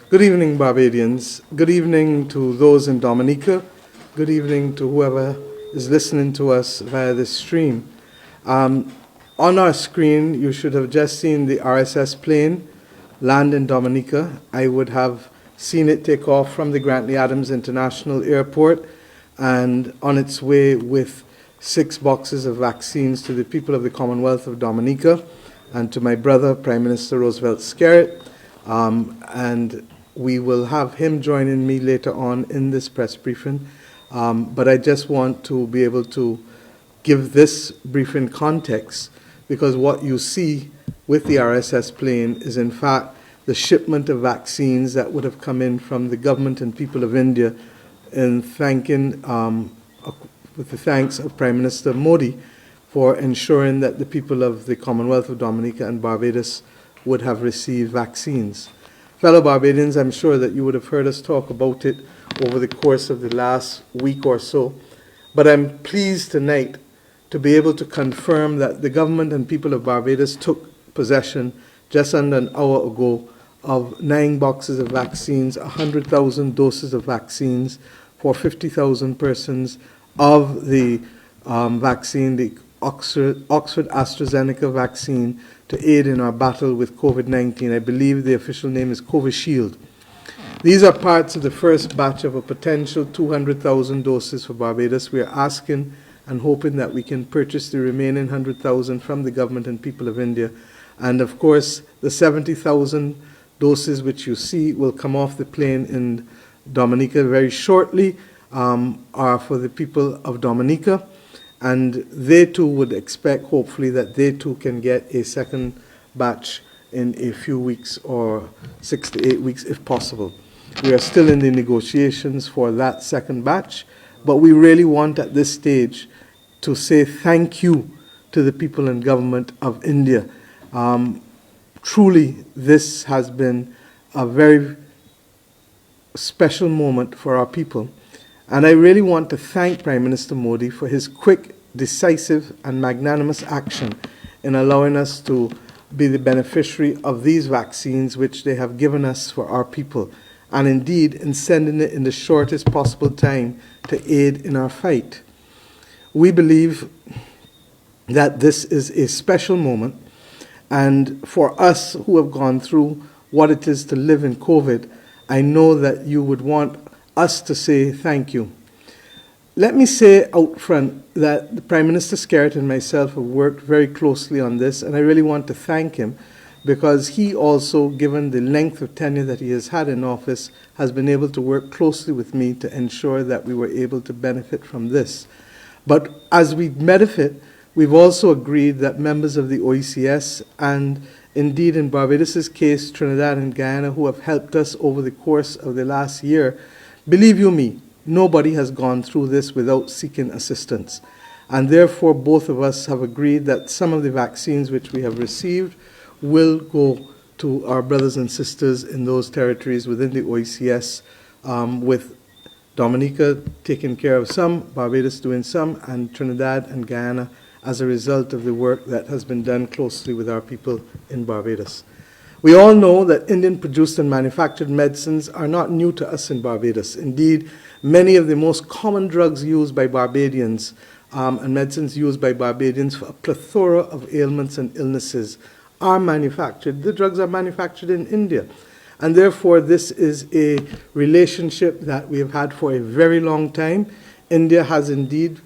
Good evening, Barbadians. Good evening to those in Dominica. Good evening to whoever is listening to us via this stream. On our screen, you should have just seen the RSS plane land in Dominica. I would have seen it take off from the Grantley Adams International Airport and on its way with 6 boxes of vaccines to the people of the Commonwealth of Dominica and to my brother, Prime Minister Roosevelt Skerrit. And we will have him joining me later on in this press briefing. But I just want to be able to give this briefing context because what you see with the RSS plane is in fact the shipment of vaccines that would have come in from the government and people of India in thanking, with the thanks of Prime Minister Modi for ensuring that the people of the Commonwealth of Dominica and Barbados would have received vaccines. Fellow Barbadians, I'm sure that you would have heard us talk about it over the course of the last week or so, but I'm pleased tonight to be able to confirm that the government and people of Barbados took possession just under an hour ago of 9 boxes of vaccines, 100,000 doses of vaccines for 50,000 persons of the vaccine, the Oxford AstraZeneca vaccine, to aid in our battle with COVID-19. I believe the official name is Covishield. These are parts of the first batch of a potential 200,000 doses for Barbados. We are asking and hoping that we can purchase the remaining 100,000 from the government and people of India. And of course, the 70,000 doses which you see will come off the plane in Dominica very shortly are for the people of Dominica. And they too would expect, hopefully, that they too can get a second batch in a few weeks or 6 to 8 weeks if possible. We are still in the negotiations for that second batch, but we really want at this stage to say thank you to the people and government of India. Truly, this has been a very special moment for our people. And I really want to thank Prime Minister Modi for his quick, decisive, and magnanimous action in allowing us to be the beneficiary of these vaccines which they have given us for our people, and indeed in sending it in the shortest possible time to aid in our fight. We believe that this is a special moment, and for us who have gone through what it is to live in COVID, I know that you would want us to say thank you. Let me say out front that the Prime Minister Skerrit and myself have worked very closely on this, and I really want to thank him because he also, given the length of tenure that he has had in office, has been able to work closely with me to ensure that we were able to benefit from this. But as we benefit, we've also agreed that members of the OECS and indeed in Barbados' case, Trinidad and Guyana, who have helped us over the course of the last year, believe you me, nobody has gone through this without seeking assistance. And therefore, both of us have agreed that some of the vaccines which we have received will go to our brothers and sisters in those territories within the OECS, with Dominica taking care of some, Barbados doing some, and Trinidad and Guyana as a result of the work that has been done closely with our people in Barbados. We all know that Indian-produced and manufactured medicines are not new to us in Barbados. Indeed, many of the most common drugs used by Barbadians and medicines used by Barbadians for a plethora of ailments and illnesses are manufactured. The drugs are manufactured in India. And therefore, this is a relationship that we have had for a very long time. India has indeed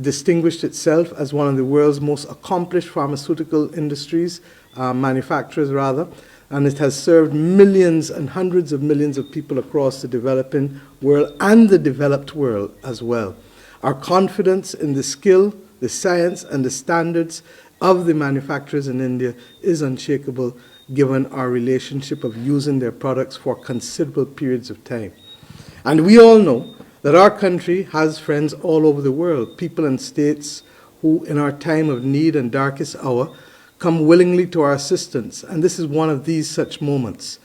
distinguished itself as one of the world's most accomplished pharmaceutical industries, manufacturers rather, and it has served millions and hundreds of millions of people across the developing world and the developed world as well. Our confidence in the skill, the science, and the standards of the manufacturers in India is unshakable, given our relationship of using their products for considerable periods of time. And we all know that our country has friends all over the world, people and states who, in our time of need and darkest hour, come willingly to our assistance, and this is one of these such moments.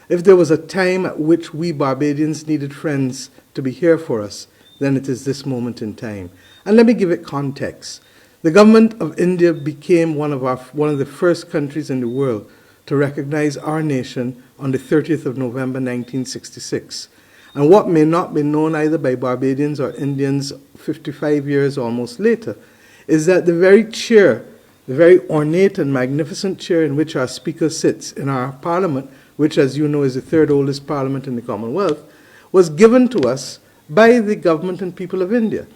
If there was a time at which we Barbadians needed friends to be here for us, then it is this moment in time. And let me give it context. The government of India became one of the first countries in the world to recognize our nation on the 30th of November 1966. And what may not be known either by Barbadians or Indians 55 years almost later is that the very chair, the very ornate and magnificent chair in which our Speaker sits in our Parliament, which, as you know, is the third oldest Parliament in the Commonwealth, was given to us by the government and people of India.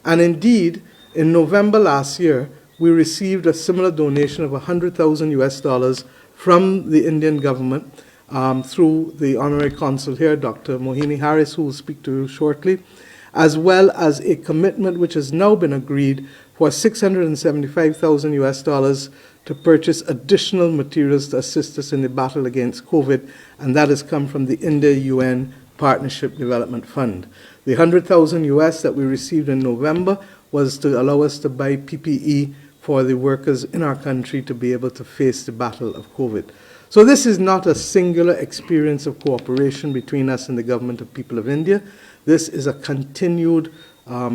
And indeed, in November last year, we received a similar donation of $100,000 from the Indian government through the Honorary Consul here, Dr. Mohini Harris, who will speak to you shortly, as well as a commitment which has now been agreed for $675,000 to purchase additional materials to assist us in the battle against COVID, and that has come from the India-UN Partnership Development Fund. The $100,000 that we received in November was to allow us to buy PPE for the workers in our country to be able to face the battle of COVID. So this is not a singular experience of cooperation between us and the government of people of India. This is a continued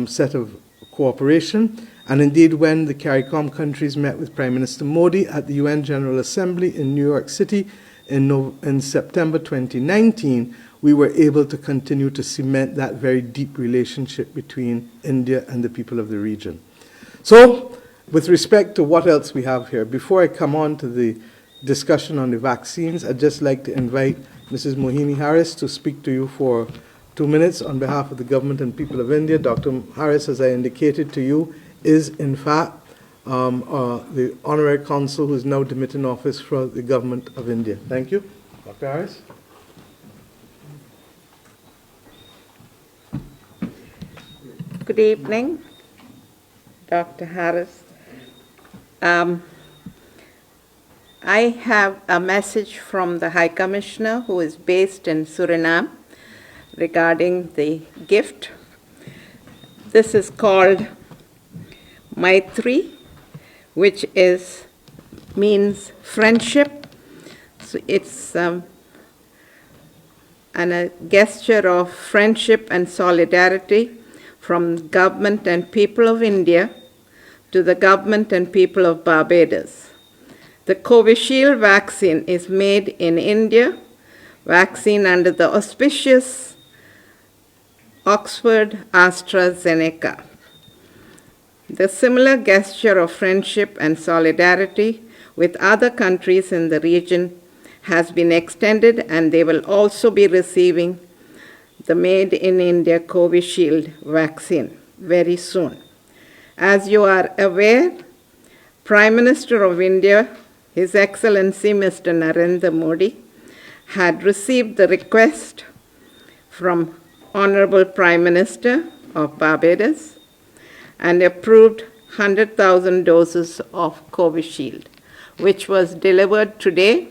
set of cooperation. And indeed, when the CARICOM countries met with Prime Minister Modi at the UN General Assembly in New York City in September 2019, we were able to continue to cement that very deep relationship between India and the people of the region. So, with respect to what else we have here, before I come on to the discussion on the vaccines, I'd just like to invite Mrs. Mohini Harris to speak to you for 2 minutes on behalf of the government and people of India. Dr. Harris, as I indicated to you, is in fact the Honorary Consul who is now demitting office for the government of India. Thank you. Dr. Harris. Good evening, Dr. Harris. I have a message from the High Commissioner, who is based in Suriname, regarding the gift. This is called Maitri, which means friendship. So it's a gesture of friendship and solidarity from government and people of India to the government and people of Barbados. The Covishield vaccine is made in India, vaccine under the auspicious Oxford AstraZeneca. The similar gesture of friendship and solidarity with other countries in the region has been extended, and they will also be receiving the Made in India Covishield vaccine very soon. As you are aware, Prime Minister of India, His Excellency Mr. Narendra Modi, had received the request from Honorable Prime Minister of Barbados and approved 100,000 doses of Covishield, which was delivered today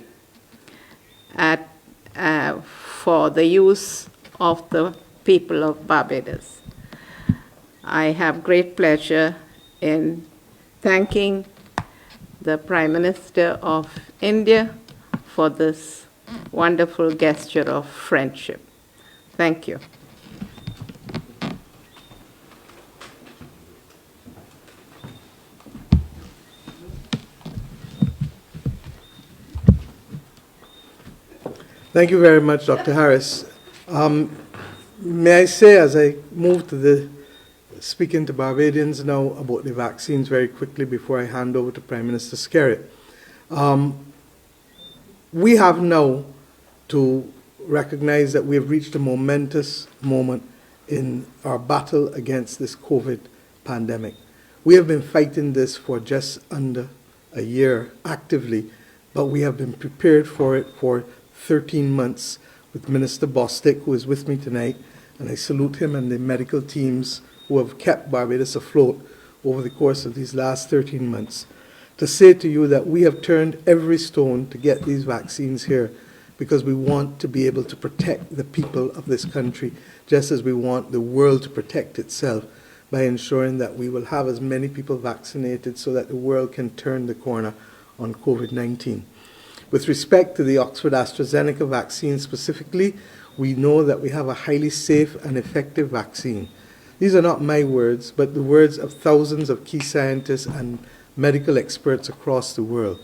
for the use of the people of Barbados. I have great pleasure in thanking the Prime Minister of India for this wonderful gesture of friendship. Thank you. Thank you very much, Dr. Harris. May I say, as I move to speaking to Barbadians now about the vaccines very quickly before I hand over to Prime Minister Skerrit. We have now to recognize that we have reached a momentous moment in our battle against this COVID pandemic. We have been fighting this for just under a year actively, but we have been prepared for it for 13 months with Minister Bostic, who is with me tonight, and I salute him and the medical teams who have kept Barbados afloat over the course of these last 13 months, to say to you that we have turned every stone to get these vaccines here because we want to be able to protect the people of this country, just as we want the world to protect itself by ensuring that we will have as many people vaccinated so that the world can turn the corner on COVID-19. With respect to the Oxford AstraZeneca vaccine specifically, we know that we have a highly safe and effective vaccine. These are not my words, but the words of thousands of key scientists and medical experts across the world.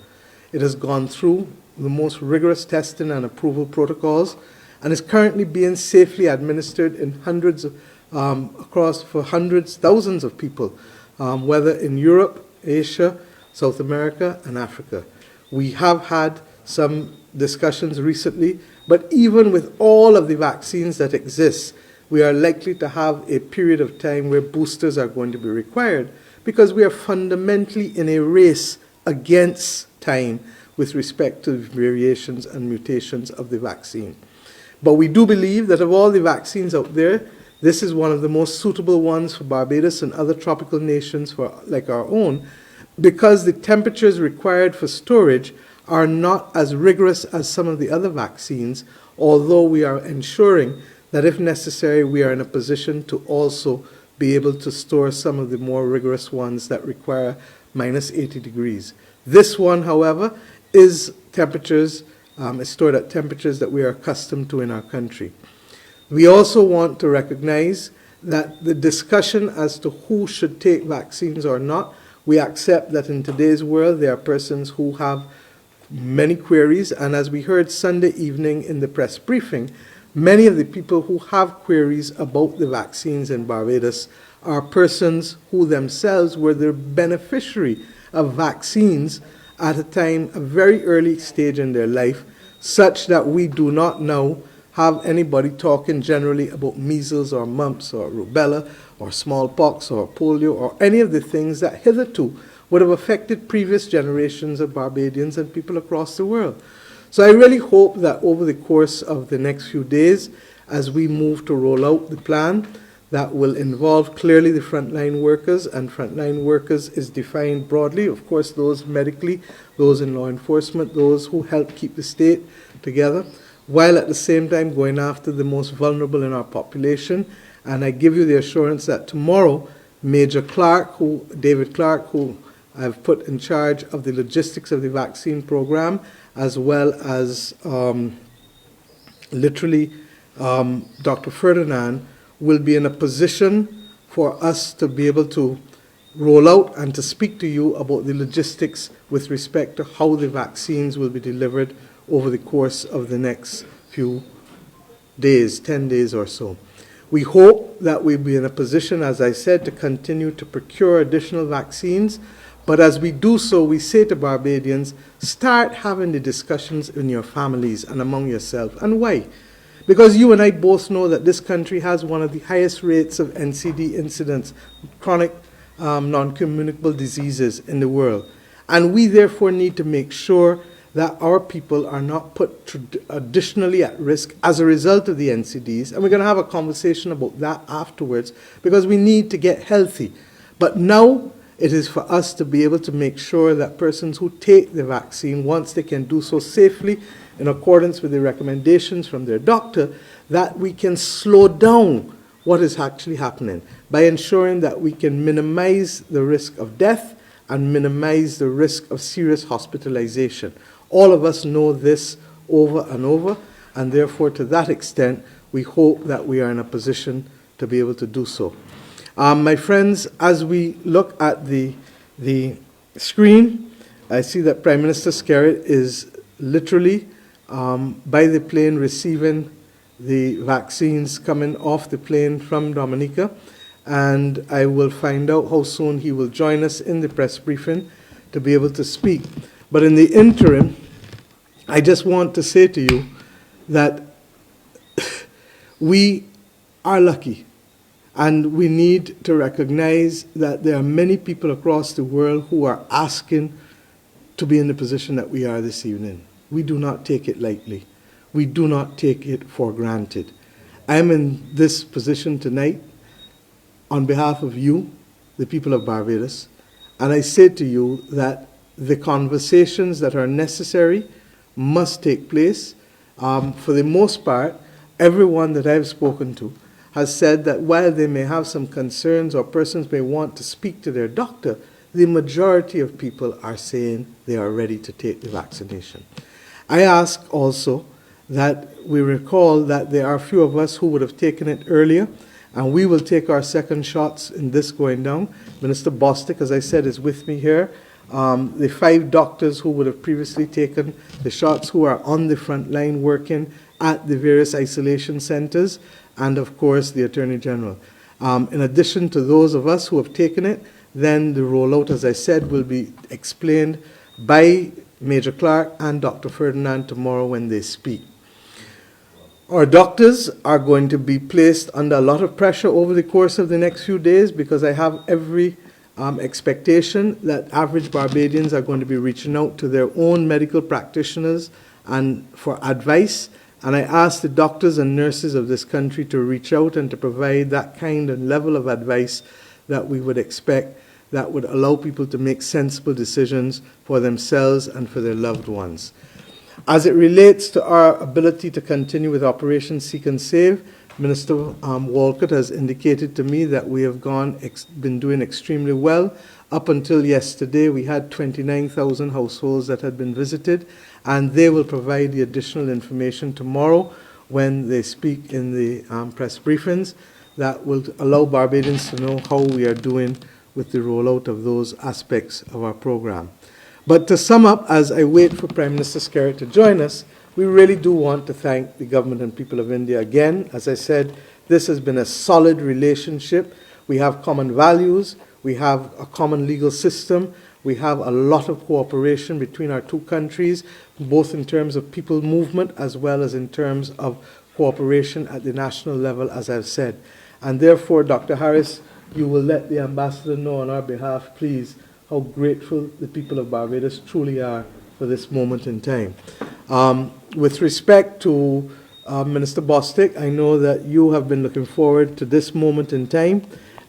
It has gone through the most rigorous testing and approval protocols and is currently being safely administered in hundreds of, thousands of people, whether in Europe, Asia, South America, and Africa. We have had some discussions recently, but even with all of the vaccines that exist, we are likely to have a period of time where boosters are going to be required because we are fundamentally in a race against time with respect to variations and mutations of the vaccine. But we do believe that of all the vaccines out there, this is one of the most suitable ones for Barbados and other tropical nations like our own, because the temperatures required for storage are not as rigorous as some of the other vaccines, although we are ensuring that if necessary, we are in a position to also be able to store some of the more rigorous ones that require minus 80 degrees. This one, however, is stored at temperatures that we are accustomed to in our country. We also want to recognize that the discussion as to who should take vaccines or not, we accept that in today's world there are persons who have many queries, and as we heard Sunday evening in the press briefing, many of the people who have queries about the vaccines in Barbados are persons who themselves were the beneficiary of vaccines at a very early stage in their life, such that we do not now have anybody talking generally about measles or mumps or rubella or smallpox or polio or any of the things that hitherto would have affected previous generations of Barbadians and people across the world. So I really hope that over the course of the next few days, as we move to roll out the plan, that will involve clearly the frontline workers, and frontline workers is defined broadly, of course, those medically, those in law enforcement, those who help keep the state together, while at the same time going after the most vulnerable in our population. And I give you the assurance that tomorrow, David Clark, who I've put in charge of the logistics of the vaccine program, as well as Dr. Ferdinand, will be in a position for us to be able to roll out and to speak to you about the logistics with respect to how the vaccines will be delivered over the course of the next few days, 10 days or so. We hope that we'll be in a position, as I said, to continue to procure additional vaccines. But as we do so, we say to Barbadians, start having the discussions in your families and among yourselves. And why? Because you and I both know that this country has one of the highest rates of NCD incidents, chronic non-communicable diseases in the world. And we therefore need to make sure that our people are not put additionally at risk as a result of the NCDs. And we're going to have a conversation about that afterwards, because we need to get healthy. But now it is for us to be able to make sure that persons who take the vaccine, once they can do so safely, in accordance with the recommendations from their doctor, that we can slow down what is actually happening by ensuring that we can minimize the risk of death and minimize the risk of serious hospitalization. All of us know this over and over, and therefore to that extent, we hope that we are in a position to be able to do so. My friends, as we look at the screen, I see that Prime Minister Skerritt is literally by the plane receiving the vaccines coming off the plane from Dominica, and I will find out how soon he will join us in the press briefing to be able to speak. But in the interim, I just want to say to you that we are lucky, and we need to recognize that there are many people across the world who are asking to be in the position that we are this evening. We do not take it lightly. We do not take it for granted. I am in this position tonight on behalf of you, the people of Barbados, and I say to you that the conversations that are necessary must take place. For the most part, everyone that I've spoken to has said that while they may have some concerns or persons may want to speak to their doctor, the majority of people are saying they are ready to take the vaccination. I ask also that we recall that there are a few of us who would have taken it earlier, and we will take our second shots in this going down. Minister Bostic, as I said, is with me here. The 5 doctors who would have previously taken the shots, who are on the front line working at the various isolation centers, and of course the Attorney General. In addition to those of us who have taken it, then the rollout, as I said, will be explained by Major Clark and Dr. Ferdinand tomorrow when they speak. Our doctors are going to be placed under a lot of pressure over the course of the next few days, because I have every expectation that average Barbadians are going to be reaching out to their own medical practitioners and for advice. And I ask the doctors and nurses of this country to reach out and to provide that kind of level of advice that we would expect, that would allow people to make sensible decisions for themselves and for their loved ones. As it relates to our ability to continue with Operation Seek and Save, Minister Walcott has indicated to me that we have been doing extremely well. Up until yesterday, we had 29,000 households that had been visited, and they will provide the additional information tomorrow when they speak in the press briefings that will allow Barbadians to know how we are doing with the rollout of those aspects of our program. But to sum up, as I wait for Prime Minister Skerritt to join us, we really do want to thank the government and people of India again. As I said, this has been a solid relationship. We have common values. We have a common legal system. We have a lot of cooperation between our two countries, both in terms of people movement as well as in terms of cooperation at the national level, as I've said. And therefore, Dr. Harris, you will let the ambassador know on our behalf, please, how grateful the people of Barbados truly are for this moment in time. With respect to Minister Bostic, I know that you have been looking forward to this moment in time,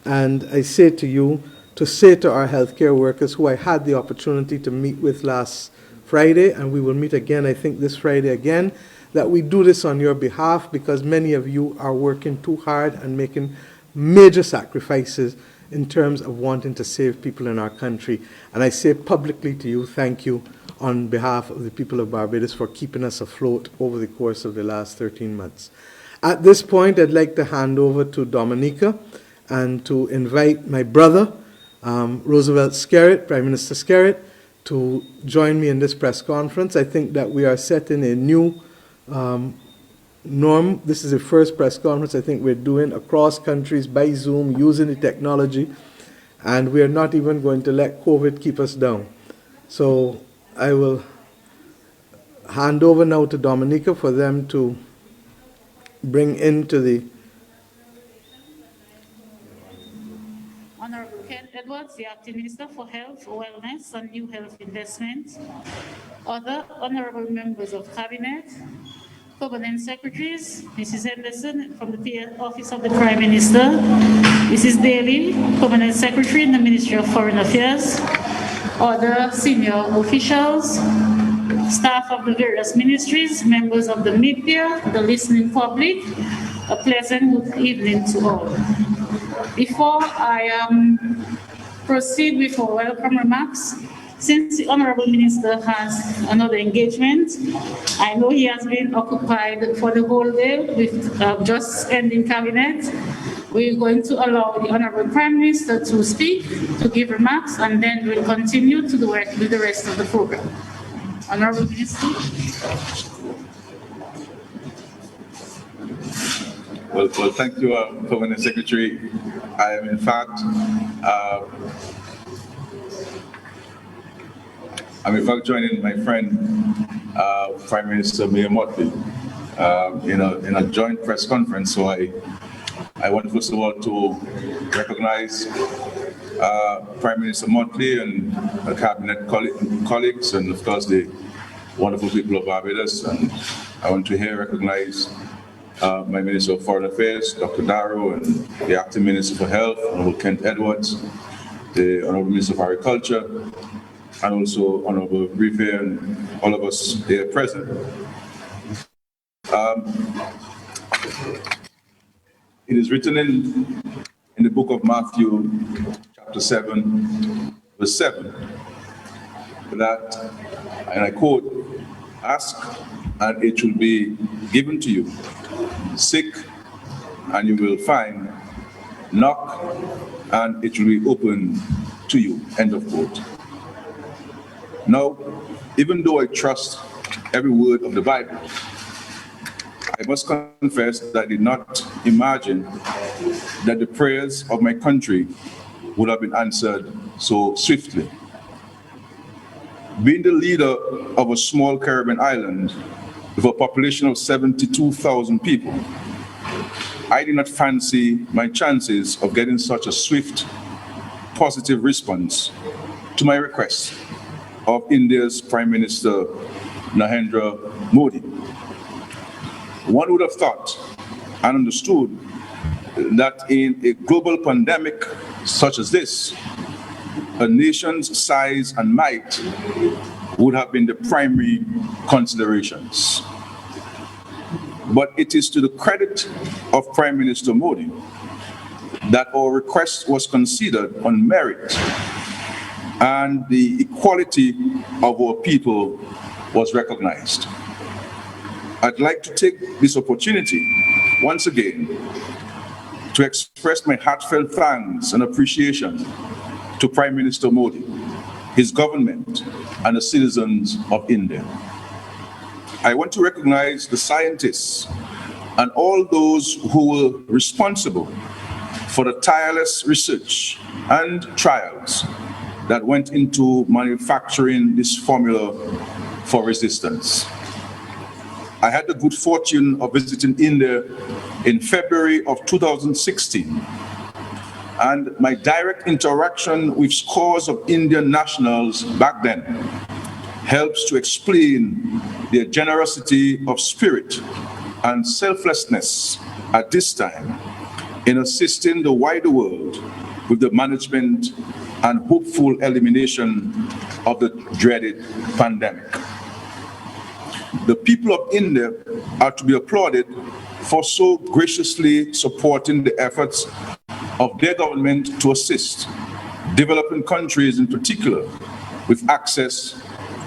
and I say to you, to say to our healthcare workers who I had the opportunity to meet with last Friday, and we will meet again, I think this Friday again, that we do this on your behalf because many of you are working too hard and making major sacrifices in terms of wanting to save people in our country. And I say publicly to you, thank you on behalf of the people of Barbados for keeping us afloat over the course of the last 13 months. At this point, I'd like to hand over to Dominica and to invite my brother, Roosevelt Skerritt, Prime Minister Skerritt, to join me in this press conference. I think that we are setting a new norm. This is the first press conference I think we're doing across countries by Zoom using the technology, and we are not even going to let COVID keep us down. So I will hand over now to Dominica for them to bring into the... Honorable Ken Edwards, the Acting Minister for Health, Wellness and New Health Investments, other honorable members of Cabinet, Permanent Secretaries, Mrs. Henderson from the Office of the Prime Minister, Mrs. Daly, Permanent Secretary in the Ministry of Foreign Affairs, other senior officials, staff of the various ministries, members of the media, the listening public, a pleasant good evening to all. Before I proceed with our welcome remarks, since the Honorable Minister has another engagement, I know he has been occupied for the whole day with just ending Cabinet. We're going to allow the Honorable Prime Minister to speak, to give remarks, and then we'll continue to the work with the rest of the program. Honorable Minister. Well, thank you, Permanent Secretary. I am, in fact, joining my friend, Prime Minister Mayor Motley, in a joint press conference. So I want, first of all, to recognize Prime Minister Motley and her cabinet colleagues, and of course the wonderful people of Barbados. And I want to recognize my Minister of Foreign Affairs, Dr. Darrow, and the Acting Minister for Health, Honorable Kent Edwards, the Honorable Minister of Agriculture, and also Honorable Rife and all of us here present. It is written in the book of Matthew, chapter 7, verse 7, that, and I quote, "Ask and it will be given to you. Seek and you will find. Knock, and it will be open to you, end of quote. Now, even though I trust every word of the Bible, I must confess that I did not imagine that the prayers of my country would have been answered so swiftly. Being the leader of a small Caribbean island with a population of 72,000 people, I did not fancy my chances of getting such a swift, positive response to my request of India's Prime Minister Narendra Modi. One would have thought and understood that in a global pandemic such as this, a nation's size and might would have been the primary considerations. But it is to the credit of Prime Minister Modi that our request was considered on merit and the equality of our people was recognized. I'd like to take this opportunity once again to express my heartfelt thanks and appreciation to Prime Minister Modi, his government, and the citizens of India. I want to recognize the scientists and all those who were responsible for the tireless research and trials that went into manufacturing this formula for resistance. I had the good fortune of visiting India in February of 2016, and my direct interaction with scores of Indian nationals back then helps to explain their generosity of spirit and selflessness at this time in assisting the wider world with the management and hopeful elimination of the dreaded pandemic. The people of India are to be applauded for so graciously supporting the efforts of their government to assist developing countries in particular with access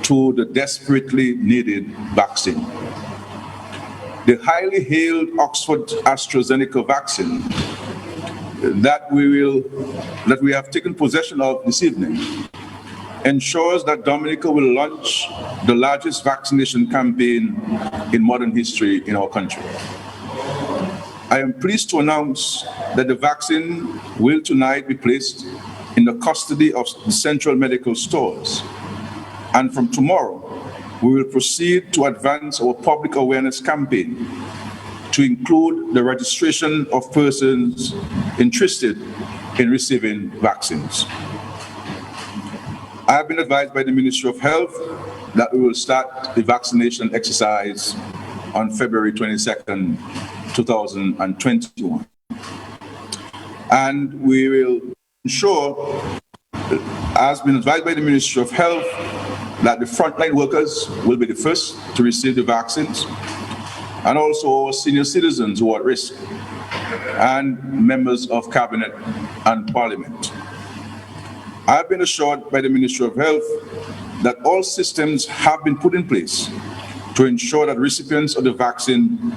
to the desperately needed vaccine. The highly hailed Oxford AstraZeneca vaccine that we have taken possession of this evening ensures that Dominica will launch the largest vaccination campaign in modern history in our country. I am pleased to announce that the vaccine will tonight be placed in the custody of the central medical stores. And from tomorrow, we will proceed to advance our public awareness campaign to include the registration of persons interested in receiving vaccines. I have been advised by the Ministry of Health that we will start the vaccination exercise on February 22nd, 2021. And we will ensure, as been advised by the Ministry of Health, that the frontline workers will be the first to receive the vaccines, and also our senior citizens who are at risk, and members of Cabinet and Parliament. I have been assured by the Ministry of Health that all systems have been put in place to ensure that recipients of the vaccine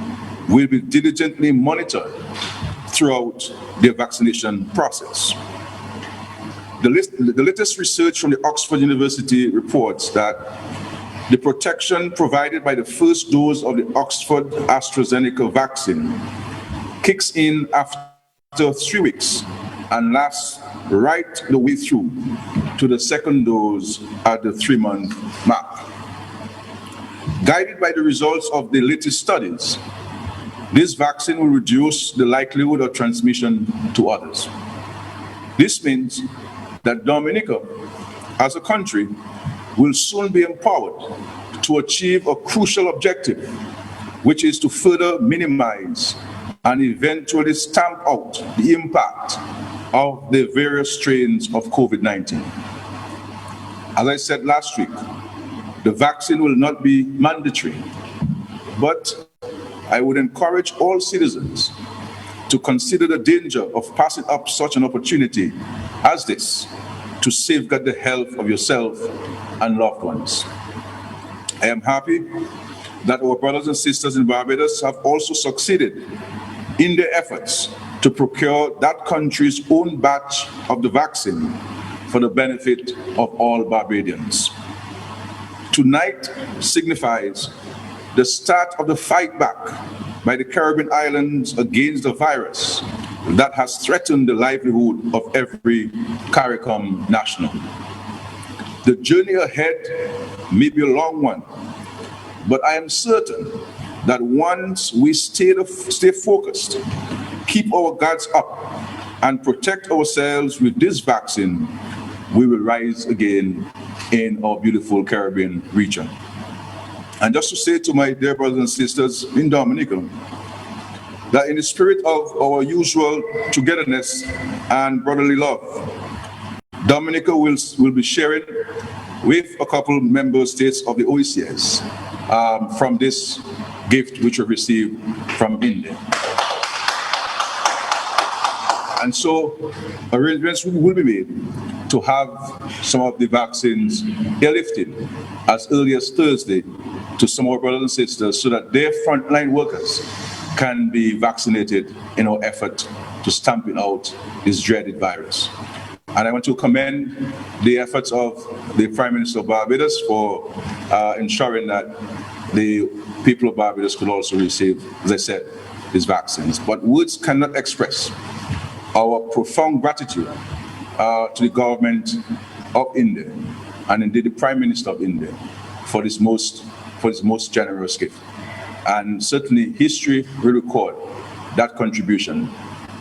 will be diligently monitored throughout their vaccination process. The latest research from the Oxford University reports that the protection provided by the first dose of the Oxford AstraZeneca vaccine kicks in after 3 weeks and lasts right the way through to the second dose at the 3-month mark. Guided by the results of the latest studies, this vaccine will reduce the likelihood of transmission to others. This means that Dominica, as a country, will soon be empowered to achieve a crucial objective, which is to further minimize and eventually stamp out the impact of the various strains of COVID-19. As I said last week, the vaccine will not be mandatory, but I would encourage all citizens to consider the danger of passing up such an opportunity as this to safeguard the health of yourself and loved ones. I am happy that our brothers and sisters in Barbados have also succeeded in their efforts to procure that country's own batch of the vaccine for the benefit of all Barbadians. Tonight signifies the start of the fight back by the Caribbean islands against the virus that has threatened the livelihood of every CARICOM national. The journey ahead may be a long one, but I am certain that once we stay focused, keep our guards up, and protect ourselves with this vaccine, we will rise again in our beautiful Caribbean region. And just to say to my dear brothers and sisters in Dominica, that in the spirit of our usual togetherness and brotherly love, Dominica will be sharing with a couple member states of the OECS from this gift which we received from India. And so arrangements will be made to have some of the vaccines airlifted as early as Thursday to some of our brothers and sisters so that their frontline workers can be vaccinated in our effort to stamping out this dreaded virus. And I want to commend the efforts of the Prime Minister of Barbados for ensuring that the people of Barbados could also receive, as I said, these vaccines. But words cannot express our profound gratitude to the government of India, and indeed the Prime Minister of India, for this most generous gift. And certainly history will record that contribution,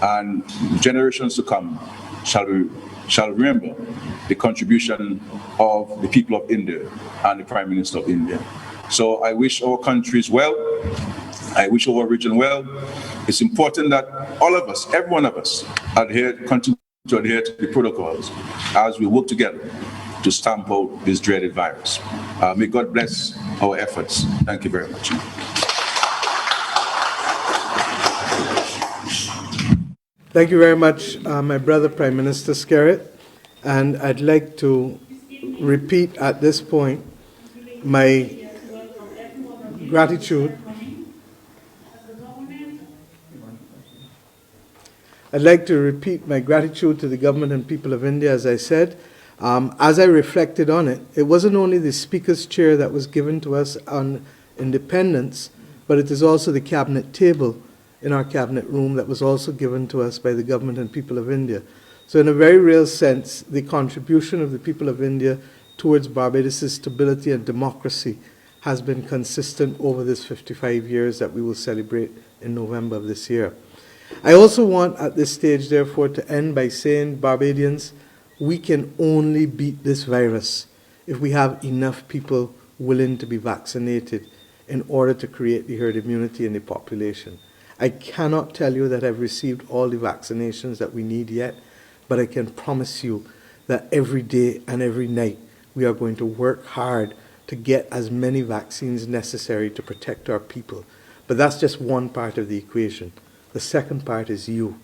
and generations to come shall remember the contribution of the people of India and the Prime Minister of India. So I wish our countries well. I wish our region well. It's important that all of us, every one of us, continue to adhere to the protocols as we work together to stamp out this dreaded virus. May God bless our efforts. Thank you very much. Thank you very much, my brother, Prime Minister Skerritt. And I'd like to repeat at this point my gratitude. I'd like to repeat my gratitude to the government and people of India, as I said. As I reflected on it, it wasn't only the Speaker's chair that was given to us on independence, but it is also the cabinet table in our cabinet room that was also given to us by the government and people of India. So in a very real sense, the contribution of the people of India towards Barbados' stability and democracy has been consistent over this 55 years that we will celebrate in November of this year. I also want at this stage, therefore, to end by saying, Barbadians, we can only beat this virus if we have enough people willing to be vaccinated in order to create the herd immunity in the population. I cannot tell you that I've received all the vaccinations that we need yet, but I can promise you that every day and every night we are going to work hard to get as many vaccines necessary to protect our people. But that's just one part of the equation. The second part is you.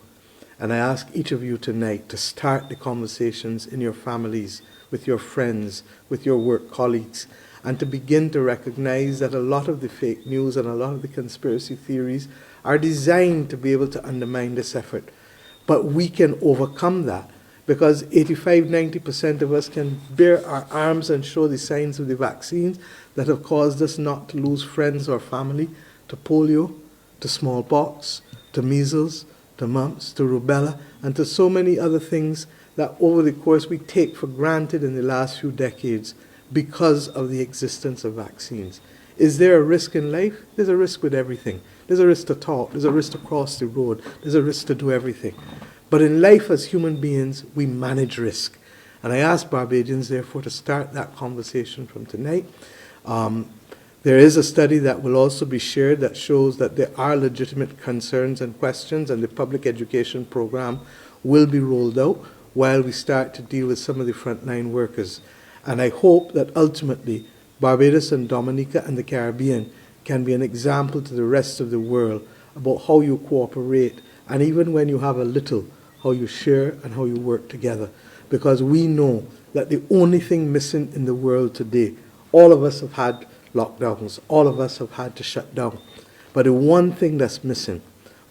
And I ask each of you tonight to start the conversations in your families, with your friends, with your work colleagues, and to begin to recognize that a lot of the fake news and a lot of the conspiracy theories are designed to be able to undermine this effort. But we can overcome that because 85–90% of us can bear our arms and show the signs of the vaccines that have caused us not to lose friends or family to polio, to smallpox, to measles, to mumps, to rubella, and to so many other things that over the course we take for granted in the last few decades because of the existence of vaccines. Is there a risk in life? There's a risk with everything. There's a risk to talk. There's a risk to cross the road. There's a risk to do everything. But in life as human beings, we manage risk. And I ask Barbadians, therefore, to start that conversation from tonight. There is a study that will also be shared that shows that there are legitimate concerns and questions, and the public education program will be rolled out while we start to deal with some of the frontline workers. And I hope that ultimately Barbados and Dominica and the Caribbean can be an example to the rest of the world about how you cooperate, and even when you have a little, how you share and how you work together. Because we know that the only thing missing in the world today, all of us have had lockdowns, all of us have had to shut down. But the one thing that's missing,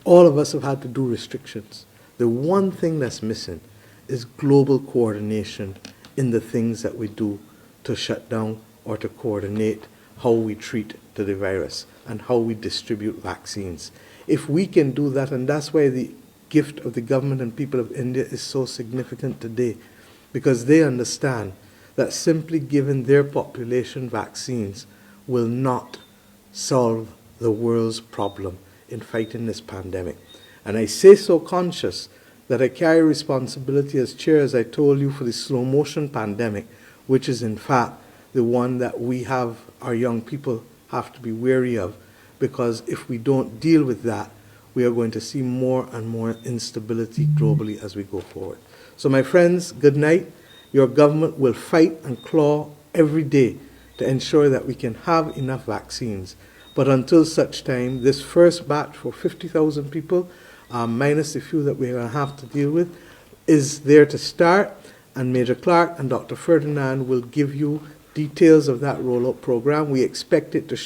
All of us have had to do restrictions. The one thing that's missing is global coordination in the things that we do to shut down or to coordinate how we treat the virus and how we distribute vaccines. If we can do that, and that's why the gift of the government and people of India is so significant today, because they understand that simply giving their population vaccines will not solve the world's problem in fighting this pandemic. And I say so conscious that I carry responsibility as chair, as I told you, for the slow motion pandemic, which is in fact the one that we have, our young people have to be wary of, because if we don't deal with that, we are going to see more and more instability globally as we go forward. So my friends, good night. Your government will fight and claw every day to ensure that we can have enough vaccines. But until such time, this first batch for 50,000 people, minus the few that we're going to have to deal with, is there to start. And Major Clark and Dr. Ferdinand will give you details of that rollout program. We expect it to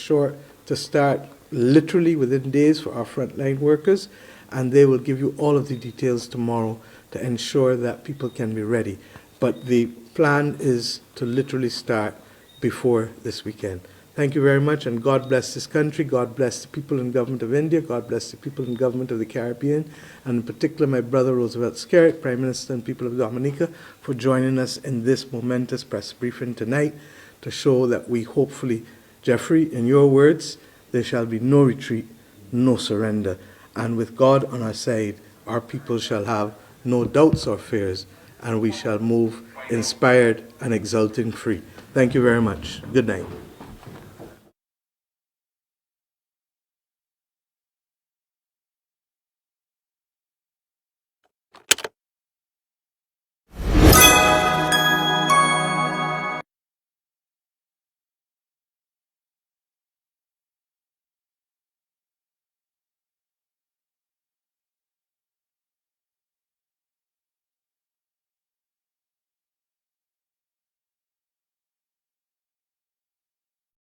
start literally within days for our frontline workers, and they will give you all of the details tomorrow to ensure that people can be ready. But the plan is to literally start before this weekend. Thank you very much, and God bless this country. God bless the people in government of India. God bless the people in government of the Caribbean, and in particular my brother Roosevelt Skerritt, Prime Minister and people of Dominica, for joining us in this momentous press briefing tonight to show that we hopefully, Jeffrey, in your words, there shall be no retreat, no surrender. And with God on our side, our people shall have no doubts or fears, and we shall move inspired and exulting free. Thank you very much. Good night.